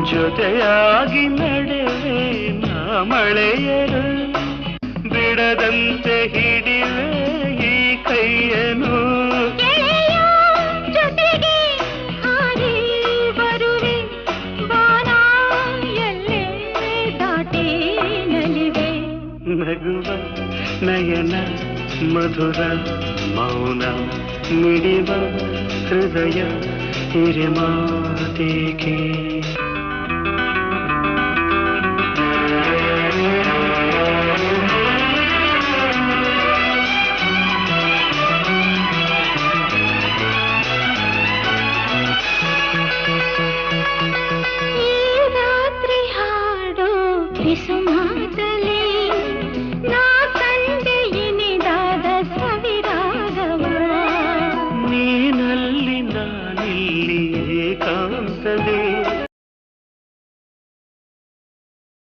ಜೊತೆಯಾಗಿ ನಡೆವೆ ನಾ ಮಳೆಯರು ಬಿಡದಂತೆ ಹಿಡಿವೆ ಈ ಕೈಯನು ಜೊತೆಗೆ ಹಾರಿ ಬರುವೆ ಬಾನ ಎಲ್ಲೇ ದಾಟಿ ನಲಿವೆ ನಗುವ ನಯನ ಮಧುರ ಮೌನ ಮಿಡಿವ ಹೃದಯ ಹಿರಿಮಾತೇಕೆ